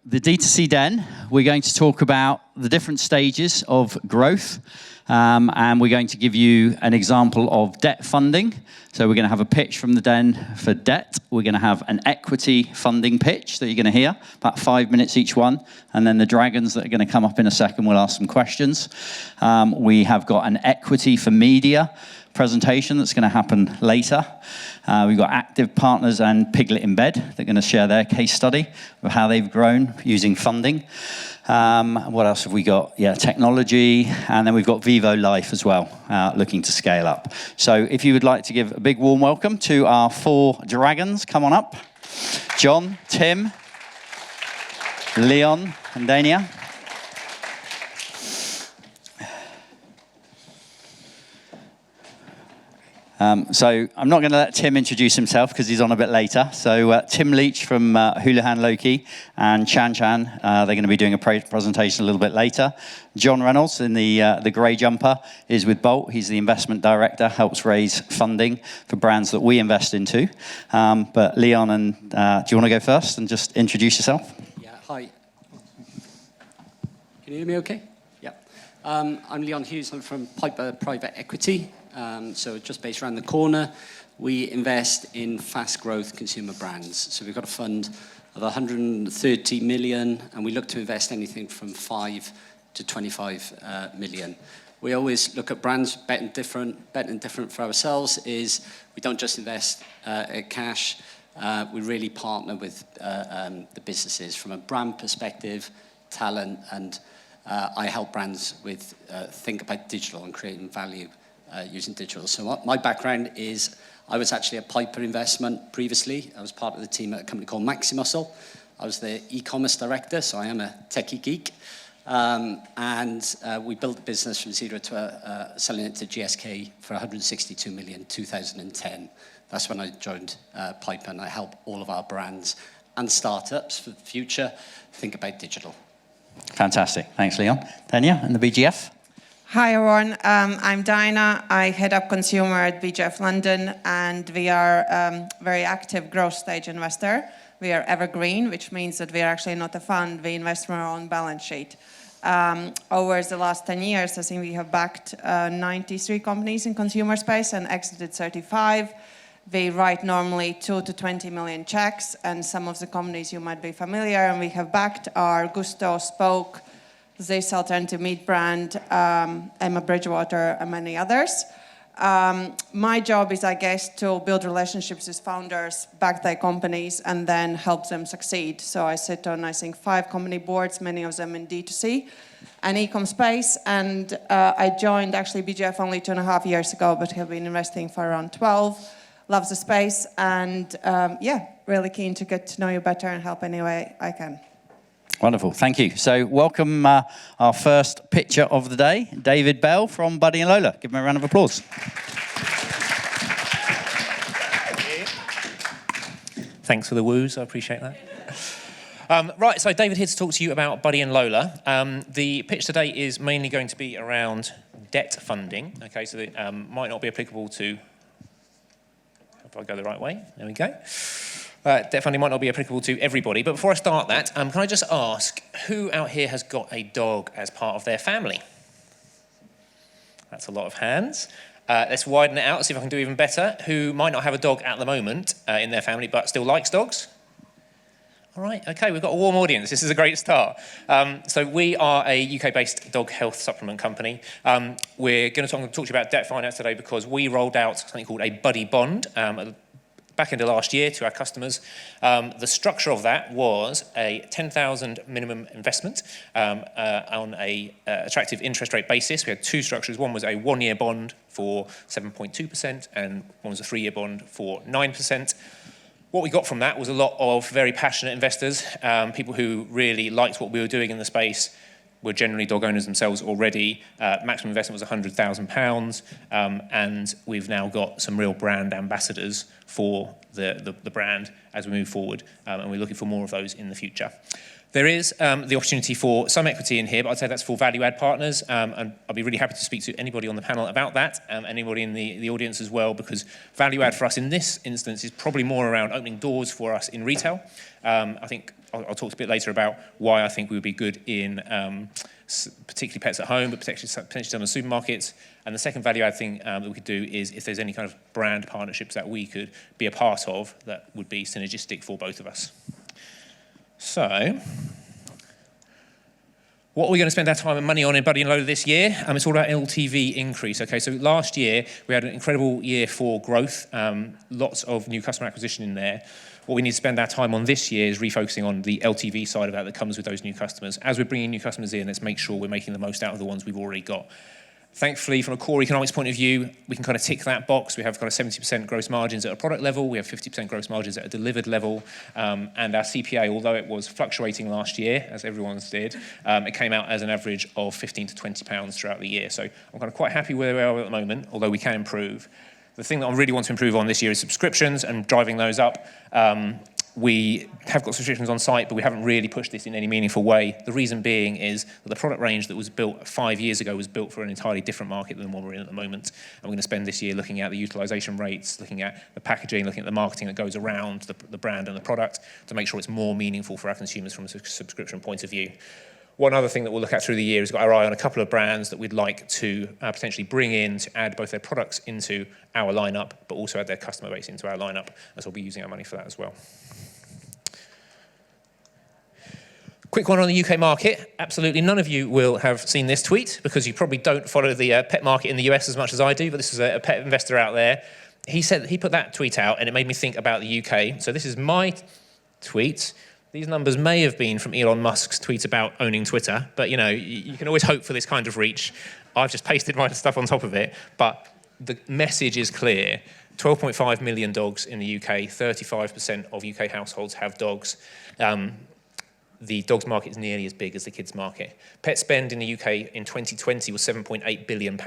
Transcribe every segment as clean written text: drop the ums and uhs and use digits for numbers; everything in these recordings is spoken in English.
the DTC Den, we're going to talk about the different stages of growth, and we're going to give you an example of debt funding. So we're going to have a pitch from the Den for debt. We're going to have an equity funding pitch that you're going to hear, about 5 minutes each one, and then the dragons that are going to come up in a second will ask some questions. We have got an equity for media presentation that's going to happen later. We've got active partners and Piglet in Bed. They're going to share their case study of how they've grown using funding. What else have we got? Yeah, technology, and then we've got Vivo Life as well, looking to scale up. So if you would like to give a big warm welcome to our 4 dragons, come on up. John, Tim, Leon, and Dania. So I'm not going to let Tim introduce himself because he's on a bit later. So Tim Leach from Houlihan Lokey and Chan, they're going to be doing a presentation a little bit later. John Reynolds in the grey jumper is with Bolt. He's the investment director, helps raise funding for brands that we invest into. But Leon, and do you want to go first and just introduce yourself? Yeah, hi. Can you hear me okay? Yeah. I'm Leon Hughes. I'm from Piper Private Equity. So just based around the corner, we invest in fast growth consumer brands. So we've got a fund of 130 million, and we look to invest anything from 5 to 25 million. We always look at brands, betting different for ourselves is we don't just invest cash, we really partner with the businesses from a brand perspective, talent, and I help brands with think about digital and creating value using digital. So my background is I was actually a Piper investment previously. I was part of the team at a company called Maximuscle. I was the e-commerce director, so I am a techie geek. And we built the business from zero to selling it to GSK for 162 million in 2010. That's when I joined Piper, and I help all of our brands and startups for the future think about digital. Fantastic. Thanks, Leon. Tanya, and the BGF. Hi everyone, I'm Dinah. I head up consumer at BGF London, and we are a very active growth stage investor. We are evergreen, which means that we are actually not a fund. We invest from our own balance sheet. Over the last 10 years, I think we have backed 93 companies in consumer space and exited 35. We write normally 2 to 20 million checks, and some of the companies you might be familiar, and we have backed are Gusto, Spoke, this alternative meat brand, Emma Bridgewater, and many others. My job is, I guess, to build relationships with founders, back their companies, and then help them succeed. So I sit on, I think, 5 company boards, many of them in D2C and eCom space. And I joined, actually, BGF only 2.5 years ago, but have been investing for around 12. Love the space, and yeah, really keen to get to know you better and help any way I can. Wonderful, thank you. So welcome our first pitcher of the day, David Bell from Buddy and Lola. Give him a round of applause. Thanks for the woos, I appreciate that. Right, so David here to talk to you about Buddy and Lola. The pitch today is mainly going to be around debt funding. Okay, so it might not be applicable to, if I go the right way, there we go. Debt funding might not be applicable to everybody, but before I start that, can I just ask, who out here has got a dog as part of their family? That's a lot of hands. Let's widen it out, see if I can do even better. Who might not have a dog at the moment in their family, but still likes dogs? All right, okay, we've got a warm audience. This is a great start. So we are a UK-based dog health supplement company. We're going to talk to you about debt finance today because we rolled out something called a Buddy Bond back into last year to our customers. The structure of that was a 10,000 minimum investment on a attractive interest rate basis. We had 2 structures. One was a 1-year bond for 7.2% and one was a 3-year bond for 9%. What we got from that was a lot of very passionate investors, people who really liked what we were doing in the space, were generally dog owners themselves already. Maximum investment was £100,000, and we've now got some real brand ambassadors for the brand as we move forward, and we're looking for more of those in the future. There is the opportunity for some equity in here, but I'd say that's for value-add partners, and I'll be really happy to speak to anybody on the panel about that, anybody in the audience as well, because value-add for us in this instance is probably more around opening doors for us in retail. I think I'll talk a bit later about why I think we would be good in particularly pets at home, but potentially some of the supermarkets. And the second value-add thing that we could do is if there's any kind of brand partnerships that we could be a part of that would be synergistic for both of us. So, what are we going to spend our time and money on in Buddy and Lola this year? It's all about LTV increase. Okay, so last year we had an incredible year for growth, lots of new customer acquisition in there. What we need to spend our time on this year is refocusing on the LTV side of that comes with those new customers. As we're bringing new customers in, let's make sure we're making the most out of the ones we've already got. Thankfully, from a core economics point of view, we can kind of tick that box. We have kind of 70% gross margins at a product level. We have 50% gross margins at a delivered level. And our CPA, although it was fluctuating last year, as everyone's did, it came out as an average of £15 to £20 throughout the year. So I'm kind of quite happy where we are at the moment, although we can improve. The thing that I really want to improve on this year is subscriptions and driving those up. We have got subscriptions on site, but we haven't really pushed this in any meaningful way. The reason being is that the product range that was built 5 years ago was built for an entirely different market than the one we're in at the moment. And we're going to spend this year looking at the utilization rates, looking at the packaging, looking at the marketing that goes around the brand and the product to make sure it's more meaningful for our consumers from a subscription point of view. One other thing that we'll look at through the year is got our eye on a couple of brands that we'd like to potentially bring in to add both their products into our lineup, but also add their customer base into our lineup, as we'll be using our money for that as well. Quick one on the UK market. Absolutely none of you will have seen this tweet because you probably don't follow the pet market in the US as much as I do, but this is a pet investor out there. He put that tweet out and it made me think about the UK. So this is my tweet. These numbers may have been from Elon Musk's tweet about owning Twitter, but you know, you can always hope for this kind of reach. I've just pasted my stuff on top of it, but the message is clear. 12.5 million dogs in the UK, 35% of UK households have dogs. The dogs market is nearly as big as the kids market. Pet spend in the UK in 2020 was £7.8 billion.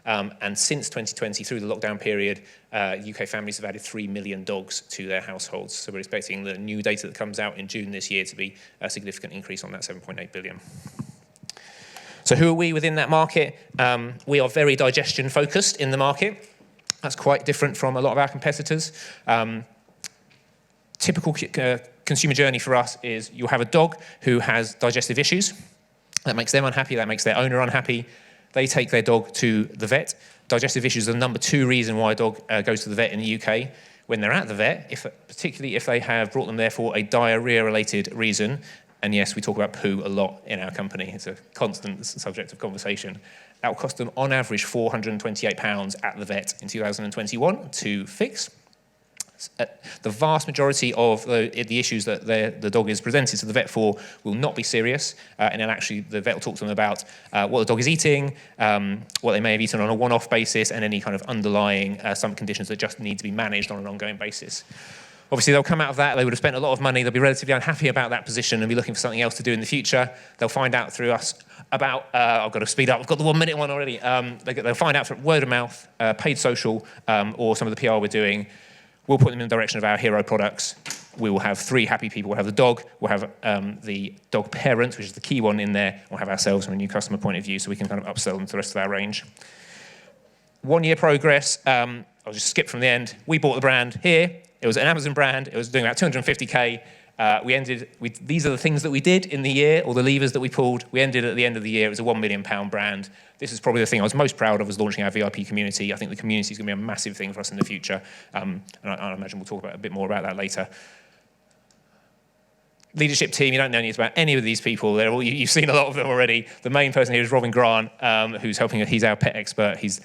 And since 2020, through the lockdown period, UK families have added 3 million dogs to their households. So we're expecting the new data that comes out in June this year to be a significant increase on that 7.8 billion. So who are we within that market? We are very digestion focused in the market. That's quite different from a lot of our competitors. Typical consumer journey for us is you'll have a dog who has digestive issues. That makes them unhappy, that makes their owner unhappy. They take their dog to the vet. Digestive issues are the number 2 reason why a dog goes to the vet in the UK. When they're at the vet, particularly if they have brought them there for a diarrhea-related reason, and yes, we talk about poo a lot in our company, it's a constant subject of conversation, that will cost them on average £428 at the vet in 2021 to fix. The vast majority of the issues that the dog is presented to the vet for will not be serious, and then actually the vet will talk to them about what the dog is eating, what they may have eaten on a one-off basis, and any kind of underlying stomach conditions that just need to be managed on an ongoing basis. Obviously, they'll come out of that, they would have spent a lot of money, they'll be relatively unhappy about that position and be looking for something else to do in the future. They'll find out through us about, I've got to speed up, I've got the 1 minute one already. They'll find out through word of mouth, paid social, or some of the PR we're doing. We'll put them in the direction of our hero products. We will have 3 happy people. We'll have the dog, we'll have the dog parent, which is the key one in there, we'll have ourselves from a new customer point of view, so we can kind of upsell them to the rest of our range. 1 year progress, I'll just skip from the end. We bought the brand here. It was an Amazon brand. It was doing about 250K. These are the things that we did in the year, or the levers that we pulled. We ended at the end of the year, it was a £1 million brand. This is probably the thing I was most proud of, was launching our VIP community. I think the community is going to be a massive thing for us in the future. And I imagine we'll talk a bit more about that later. Leadership team, you don't know anything about any of these people. You've seen a lot of them already. The main person here is Robin Grant, who's helping. He's our pet expert. He's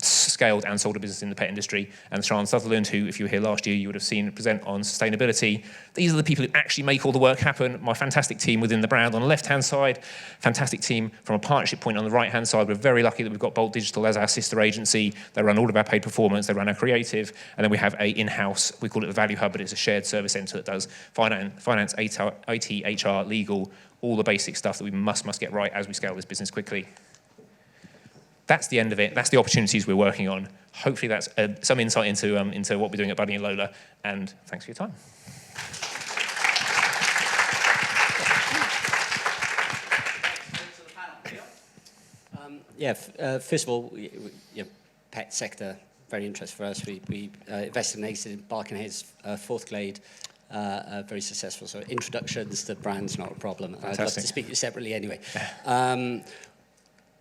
scaled and sold a business in the pet industry. And Sian Sutherland, who, if you were here last year, you would have seen present on sustainability. These are the people who actually make all the work happen. My fantastic team within the brand on the left-hand side, fantastic team from a partnership point on the right-hand side. We're very lucky that we've got Bolt Digital as our sister agency. They run all of our paid performance, they run our creative, and then we have a in-house, we call it the Value Hub, but it's a shared service centre that does finance, IT, HR, legal, all the basic stuff that we must get right as we scale this business quickly. That's the end of it. That's the opportunities we're working on. Hopefully that's some insight into what we're doing at Buddy and Lola, and thanks for your time. First of all, pet sector, very interesting for us. We invested and exited Barkenhead's fourth glade, very successful. So introductions to brands, not a problem. Fantastic. I'd love to speak to you separately anyway.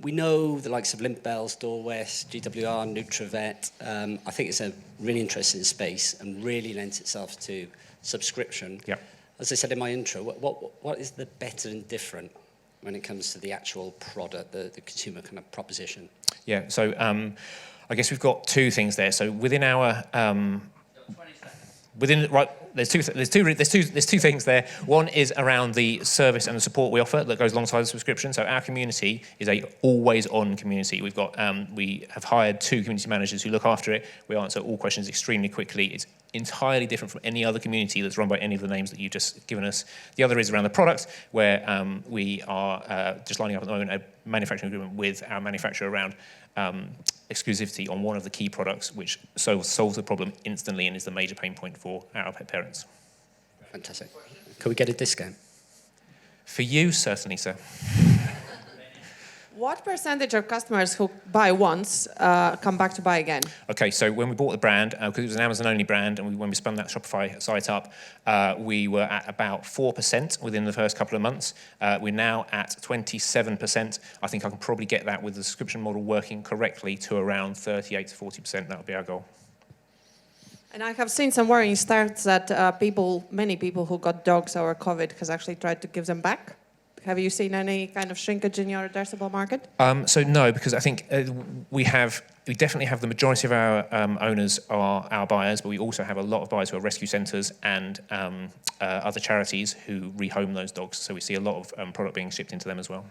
We know the likes of Limp Bells, Dorwest, GWR, Nutravet. I think it's a really interesting space and really lends itself to subscription. Yeah. As I said in my intro, what is the better and different when it comes to the actual product, the consumer kind of proposition? Yeah, so I guess we've got two things there. So within our there's two things there. One is around the service and the support we offer that goes alongside the subscription. So our community is a always-on community. We've got we have hired 2 community managers who look after it. We answer all questions extremely quickly. It's entirely different from any other community that's run by any of the names that you've just given us. The other is around the product, where we are just lining up at the moment a manufacturing agreement with our manufacturer around exclusivity on one of the key products, which solves the problem instantly and is the major pain point for our pet parents. Fantastic. Can we get a discount? For you, certainly, sir. What percentage of customers who buy once come back to buy again? Okay, so when we bought the brand, because it was an Amazon-only brand, and when we spun that Shopify site up, we were at about 4% within the first couple of months. We're now at 27%. I think I can probably get that with the subscription model working correctly to around 38 to 40%. That would be our goal. And I have seen some worrying stats that many people who got dogs over COVID has actually tried to give them back. Have you seen any kind of shrinkage in your addressable market? So no, because I think we definitely have the majority of our owners are our buyers, but we also have a lot of buyers who are rescue centres and other charities who rehome those dogs. So we see a lot of product being shipped into them as well.